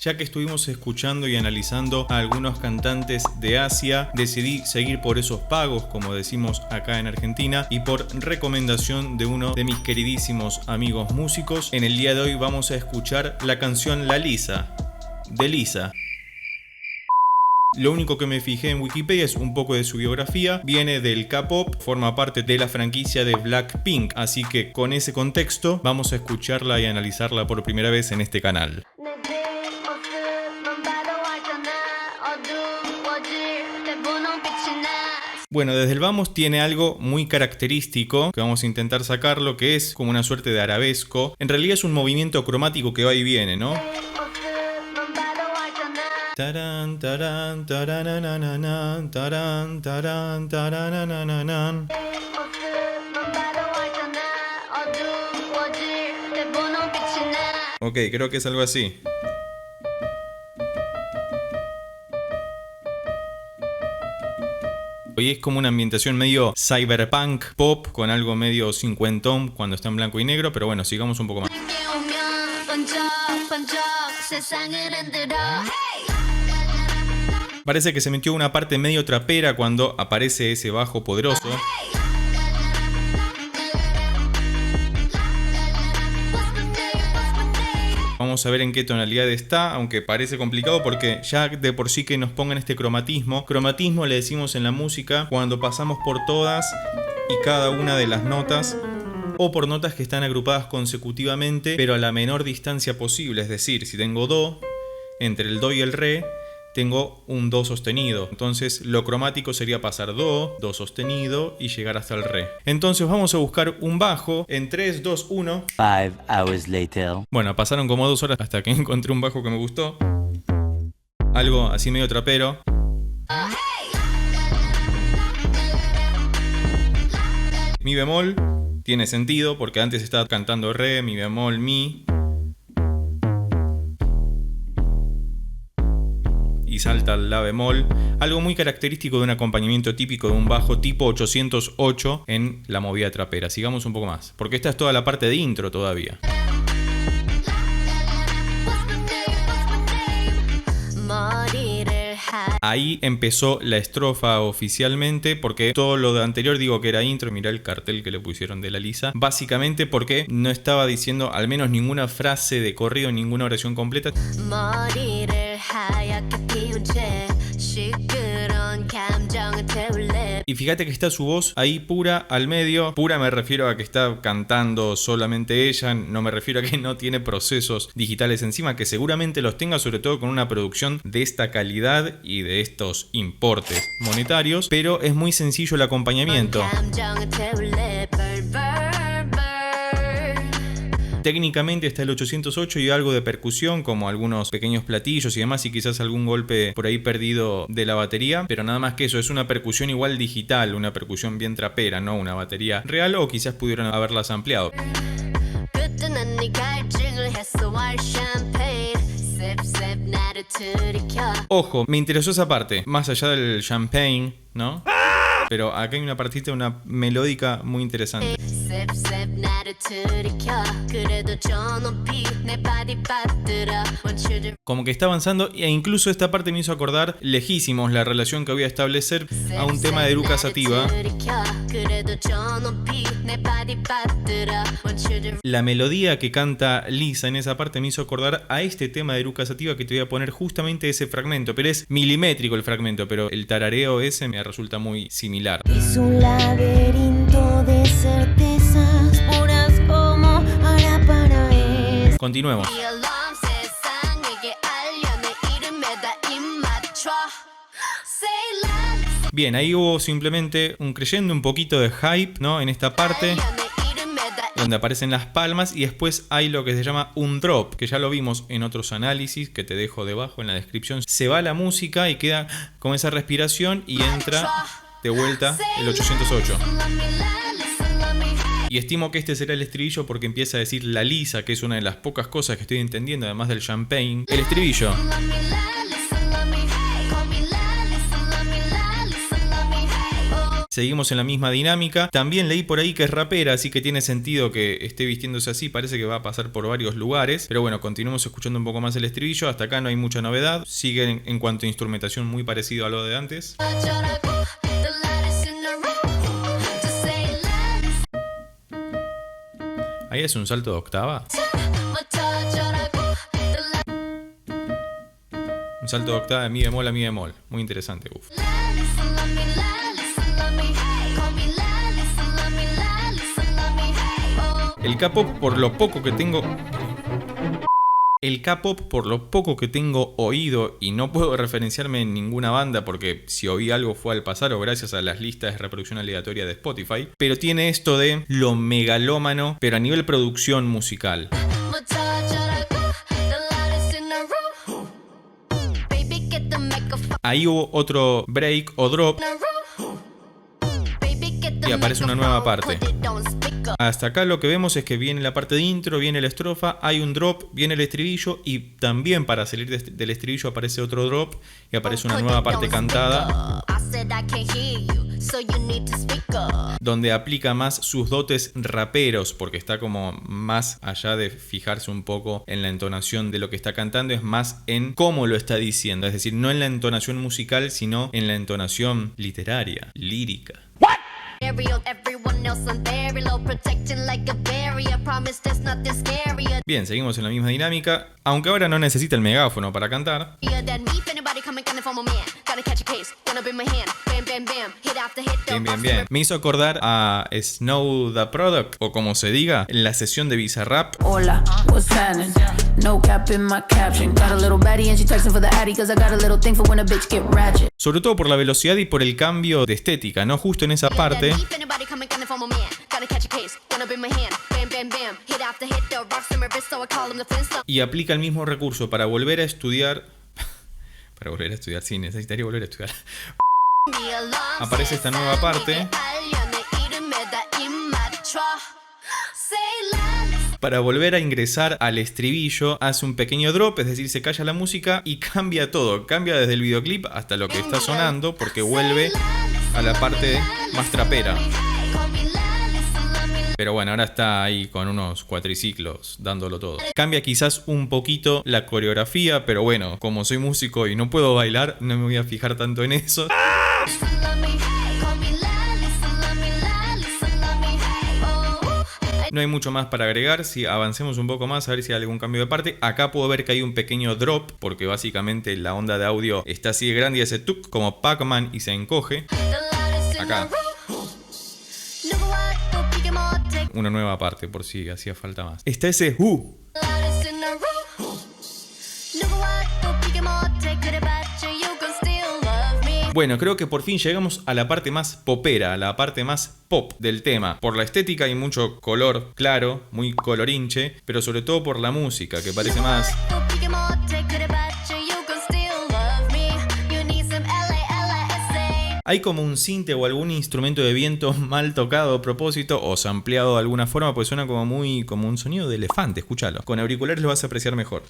Ya que estuvimos escuchando y analizando a algunos cantantes de Asia, decidí seguir por esos pagos, como decimos acá en Argentina, y por recomendación de uno de mis queridísimos amigos músicos, en el día de hoy vamos a escuchar la canción La Lisa, de Lisa. Lo único que me fijé en Wikipedia es un poco de su biografía. Viene del K-pop, forma parte de la franquicia de Blackpink, así que con ese contexto vamos a escucharla y analizarla por primera vez en este canal. Bueno, desde el vamos tiene algo muy característico que vamos a intentar sacarlo, que es como una suerte de arabesco. En realidad es un movimiento cromático que va y viene, ¿no? Tarán, tarán, taranananan, tarán, tarán, taranananan. Ok, creo que es algo así. Hoy es como una ambientación medio cyberpunk pop con algo medio cincuentón cuando está en blanco y negro, pero bueno, sigamos un poco más. Parece que se metió una parte medio trapera cuando aparece ese bajo poderoso. Vamos a ver en qué tonalidad está, aunque parece complicado porque ya de por sí que nos pongan este cromatismo. Cromatismo le decimos en la música cuando pasamos por todas y cada una de las notas o por notas que están agrupadas consecutivamente pero a la menor distancia posible. Es decir, si tengo do, entre el do y el re tengo un do sostenido. Entonces lo cromático sería pasar do, do sostenido y llegar hasta el re. Entonces vamos a buscar un bajo en 3, 2, 1. 5 hours later. Bueno, pasaron como 2 horas hasta que encontré un bajo que me gustó. Algo así medio trapero. Mi bemol tiene sentido porque antes estaba cantando re, mi bemol, mi. Y salta el la bemol, algo muy característico de un acompañamiento típico de un bajo tipo 808 en la movida trapera. Sigamos un poco más, porque esta es toda la parte de intro todavía. Ahí empezó la estrofa oficialmente, porque todo lo de anterior digo que era intro. Mirá el cartel que le pusieron de la Lisa. Básicamente porque no estaba diciendo al menos ninguna frase de corrido, ninguna oración completa. Y fíjate que está su voz ahí pura al medio. Pura me refiero a que está cantando solamente ella. No me refiero a que no tiene procesos digitales encima, que seguramente los tenga, sobre todo con una producción de esta calidad y de estos importes monetarios. Pero es muy sencillo el acompañamiento. Técnicamente está el 808 y algo de percusión, como algunos pequeños platillos y demás, y quizás algún golpe por ahí perdido de la batería, pero nada más que eso. Es una percusión igual digital, una percusión bien trapera, no una batería real, o quizás pudieron haberlas ampliado. Ojo, me interesó esa parte, más allá del champagne, ¿no? Pero acá hay una partita, una melódica muy interesante. Como que está avanzando, e incluso esta parte me hizo acordar lejísimos la relación que voy a establecer a un tema de Eruca Sativa. La melodía que canta Lisa en esa parte me hizo acordar a este tema de Eruca Sativa, que te voy a poner justamente ese fragmento, pero es milimétrico el fragmento, pero el tarareo ese me resulta muy similar. Es un laberinto de certezas puras como Arapares. Continuemos. Bien, ahí hubo simplemente un crescendo, un poquito de hype, ¿no? En esta parte donde aparecen las palmas, y después hay lo que se llama un drop, que ya lo vimos en otros análisis que te dejo debajo en la descripción. Se va la música y queda con esa respiración y entra de vuelta el 808. Y estimo que este será el estribillo porque empieza a decir la Lisa, que es una de las pocas cosas que estoy entendiendo, además del champagne. El estribillo. Seguimos en la misma dinámica. También leí por ahí que es rapera, así que tiene sentido que esté vistiéndose así. Parece que va a pasar por varios lugares. Pero bueno, continuemos escuchando un poco más el estribillo. Hasta acá no hay mucha novedad. Sigue en cuanto a instrumentación muy parecido a lo de antes. Ahí es un salto de octava. Un salto de octava de mi bemol a mi bemol. Muy interesante. Uf. El K-pop, por lo poco que tengo... El K-pop, por lo poco que tengo oído, y no puedo referenciarme en ninguna banda porque si oí algo fue al pasar o gracias a las listas de reproducción aleatoria de Spotify, pero tiene esto de lo megalómano, pero a nivel producción musical. Ahí hubo otro break o drop y aparece una nueva parte. Hasta acá lo que vemos es que viene la parte de intro, viene la estrofa, hay un drop, viene el estribillo y también para salir del estribillo aparece otro drop y aparece una nueva parte cantada donde aplica más sus dotes raperos porque está como más allá de fijarse un poco en la entonación de lo que está cantando, es más en cómo lo está diciendo, es decir, no en la entonación musical sino en la entonación literaria, lírica. Bien, seguimos en la misma dinámica, aunque ahora no necesita el megáfono para cantar. Bien. Me hizo acordar a Snow the Product, o como se diga, en la sesión de Bizarrap. Hola, what's happening? No cap in my caption. Got a little baddie and she texting for the addy cause I got a little thing for when a bitch get ratchet. Sobre todo por la velocidad y por el cambio de estética, ¿no? Justo en esa parte. Y aplica el mismo recurso para volver a estudiar. Para volver a estudiar, sí, necesitaría volver a estudiar. Aparece esta nueva parte. Para volver a ingresar al estribillo, hace un pequeño drop, es decir, se calla la música y cambia todo. Cambia desde el videoclip hasta lo que está sonando porque vuelve a la parte más trapera. Pero bueno, ahora está ahí con unos cuatriciclos dándolo todo. Cambia quizás un poquito la coreografía, pero bueno, como soy músico y no puedo bailar, no me voy a fijar tanto en eso. No hay mucho más para agregar. Si avancemos un poco más a ver si hay algún cambio de parte. Acá puedo ver que hay un pequeño drop porque básicamente la onda de audio está así de grande y hace tuk como Pac-Man y se encoge. Acá. Una nueva parte por si hacía falta más. Está ese Bueno, creo que por fin llegamos a la parte más popera, a la parte más pop del tema. Por la estética hay mucho color claro, muy colorinche, pero sobre todo por la música, que parece más... Hay como un sinte o algún instrumento de viento mal tocado a propósito o sampleado de alguna forma, pues suena como muy como un sonido de elefante, escúchalo. Con auriculares lo vas a apreciar mejor.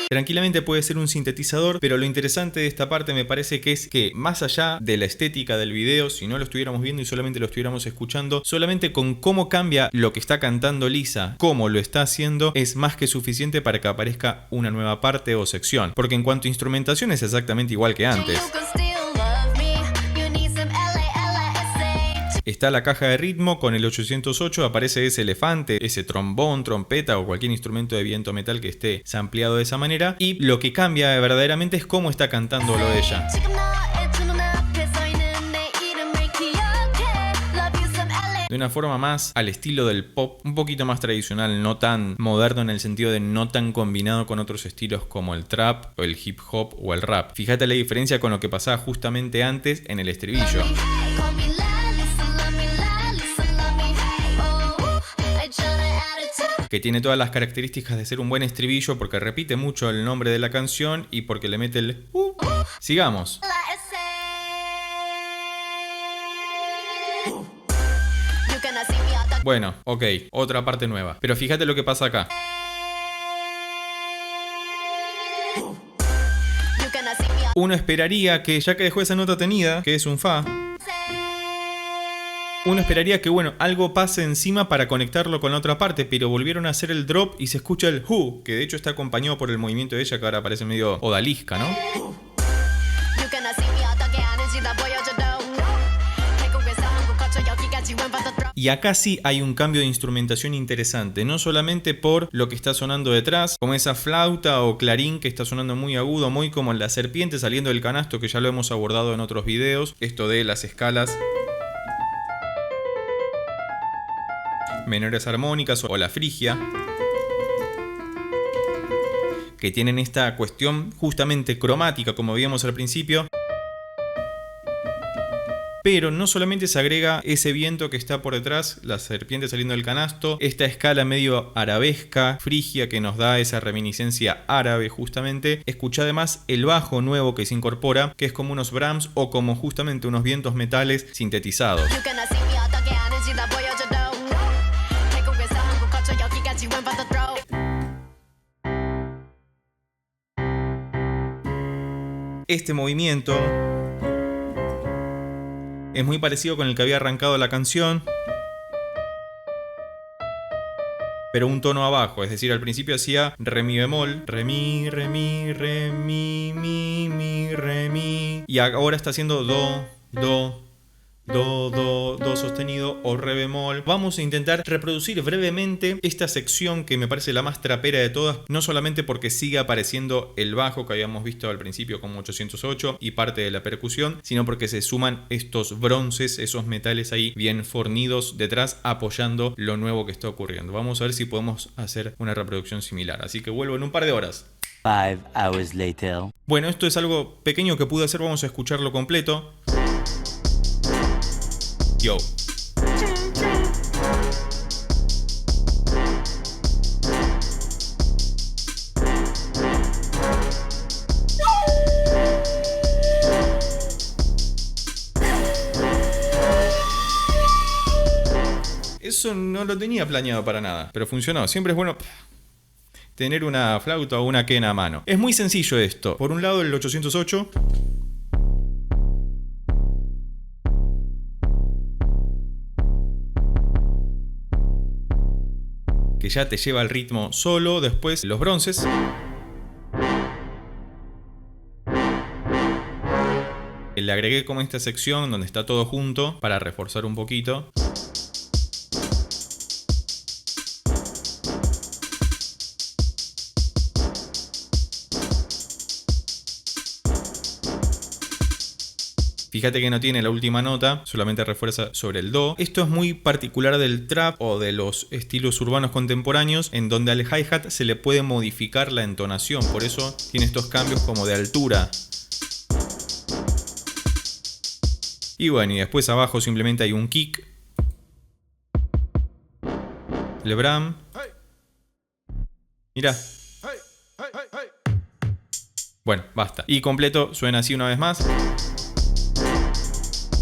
Tranquilamente puede ser un sintetizador, pero lo interesante de esta parte me parece que es que más allá de la estética del video, si no lo estuviéramos viendo y solamente lo estuviéramos escuchando, solamente con cómo cambia lo que está cantando Lisa, cómo lo está haciendo, es más que suficiente para que aparezca una nueva parte o sección. Porque en cuanto a instrumentación es exactamente igual que antes. Está la caja de ritmo con el 808, aparece ese elefante, ese trombón, trompeta o cualquier instrumento de viento metal que esté sampleado de esa manera. Y lo que cambia verdaderamente es cómo está cantándolo ella. De una forma más al estilo del pop, un poquito más tradicional, no tan moderno en el sentido de no tan combinado con otros estilos como el trap, o el hip hop o el rap. Fíjate la diferencia con lo que pasaba justamente antes en el estribillo. Que tiene todas las características de ser un buen estribillo porque repite mucho el nombre de la canción y porque le mete el Sigamos. Bueno, ok, otra parte nueva. Pero fíjate lo que pasa acá. Uno esperaría que, ya que dejó esa nota tenida, que es un fa, uno esperaría que, bueno, algo pase encima para conectarlo con la otra parte, pero volvieron a hacer el drop y se escucha el who, que de hecho está acompañado por el movimiento de ella, que ahora parece medio odalisca, ¿no? Y acá sí hay un cambio de instrumentación interesante, no solamente por lo que está sonando detrás, como esa flauta o clarín que está sonando muy agudo, muy como en la serpiente saliendo del canasto, que ya lo hemos abordado en otros videos, esto de las escalas menores armónicas o la frigia, que tienen esta cuestión justamente cromática, como veíamos al principio. Pero no solamente se agrega ese viento que está por detrás, la serpiente saliendo del canasto, esta escala medio arabesca, frigia, que nos da esa reminiscencia árabe justamente. Escucha además el bajo nuevo que se incorpora, que es como unos Brahms o como justamente unos vientos metales sintetizados. Este movimiento es muy parecido con el que había arrancado la canción, pero un tono abajo, es decir, al principio hacía re mi bemol, re mi, re mi, re mi, mi, re mi, y ahora está haciendo do, do, do, do, do sostenido o re bemol. Vamos a intentar reproducir brevemente esta sección que me parece la más trapera de todas, no solamente porque sigue apareciendo el bajo que habíamos visto al principio como 808 y parte de la percusión, sino porque se suman estos bronces, esos metales ahí bien fornidos detrás apoyando lo nuevo que está ocurriendo. Vamos a ver si podemos hacer una reproducción similar, así que vuelvo en un par de horas. 5 hours later. Bueno, esto es algo pequeño que pude hacer, vamos a escucharlo completo. Yo. Eso no lo tenía planeado para nada, pero funcionó. Siempre es bueno tener una flauta o una quena a mano. Es muy sencillo esto. Por un lado el 808. Que ya te lleva al ritmo solo. Después los bronces. Le agregué como esta sección donde está todo junto para reforzar un poquito. Fíjate que no tiene la última nota, solamente refuerza sobre el do. Esto es muy particular del trap o de los estilos urbanos contemporáneos, en donde al hi-hat se le puede modificar la entonación. Por eso tiene estos cambios como de altura. Y bueno, y después abajo simplemente hay un kick. Le Bram. Mirá. Bueno, basta. Y completo suena así una vez más.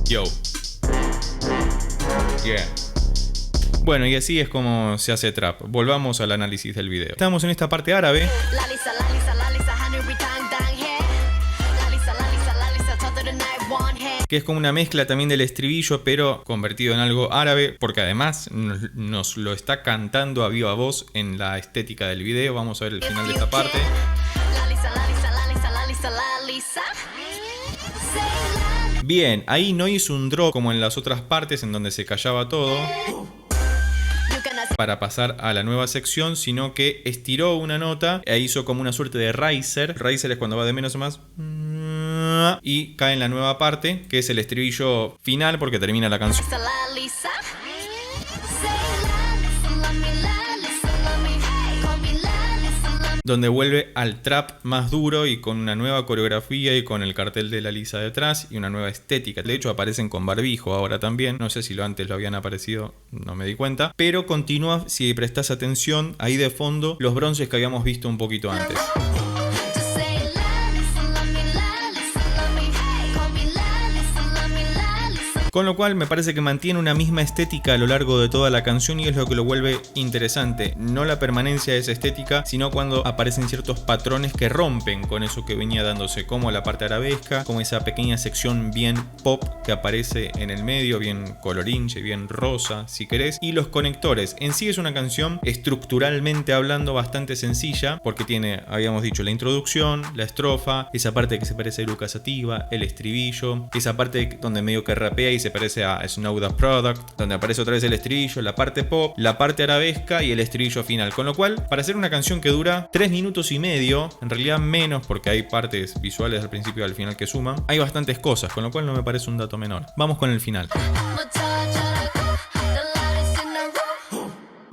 Yo. Yeah. Bueno, y así es como se hace trap. Volvamos al análisis del video. Estamos en esta parte árabe, que es como una mezcla también del estribillo, pero convertido en algo árabe, porque además nos lo está cantando a viva voz en la estética del video. Vamos a ver el final de esta parte. Bien, ahí no hizo un drop como en las otras partes en donde se callaba todo para pasar a la nueva sección, sino que estiró una nota e hizo como una suerte de riser. Riser es cuando va de menos a más y cae en la nueva parte, que es el estribillo final porque termina la canción, donde vuelve al trap más duro y con una nueva coreografía y con el cartel de la Lisa detrás y una nueva estética. De hecho aparecen con barbijo ahora también, no sé si antes lo habían aparecido, no me di cuenta, pero continúa, si prestas atención, ahí de fondo los bronces que habíamos visto un poquito antes. Con lo cual me parece que mantiene una misma estética a lo largo de toda la canción y es lo que lo vuelve interesante. No la permanencia de esa estética, sino cuando aparecen ciertos patrones que rompen con eso que venía dándose, como la parte arabesca, como esa pequeña sección bien pop que aparece en el medio, bien colorinche, bien rosa si querés, y los conectores. En sí es una canción estructuralmente hablando bastante sencilla, porque tiene, habíamos dicho, la introducción, la estrofa, esa parte que se parece a Luca Sativa, el estribillo, esa parte donde medio que rapea y se parece a Snow the Product, donde aparece otra vez el estribillo, la parte pop, la parte arabesca y el estribillo final. Con lo cual, para hacer una canción que dura 3 minutos y medio, en realidad menos porque hay partes visuales al principio y al final que suman, hay bastantes cosas, con lo cual no me parece un dato menor. Vamos con el final.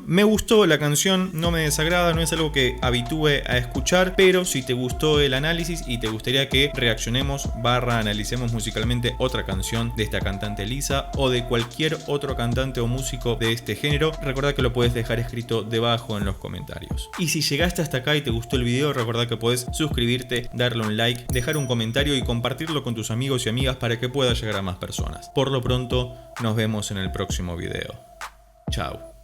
Me gustó la canción, no me desagrada, no es algo que habitúe a escuchar, pero si te gustó el análisis y te gustaría que reaccionemos / analicemos musicalmente otra canción de esta cantante Lisa o de cualquier otro cantante o músico de este género, recordá que lo puedes dejar escrito debajo en los comentarios. Y si llegaste hasta acá y te gustó el video, recordá que podés suscribirte, darle un like, dejar un comentario y compartirlo con tus amigos y amigas para que pueda llegar a más personas. Por lo pronto, nos vemos en el próximo video. Chao.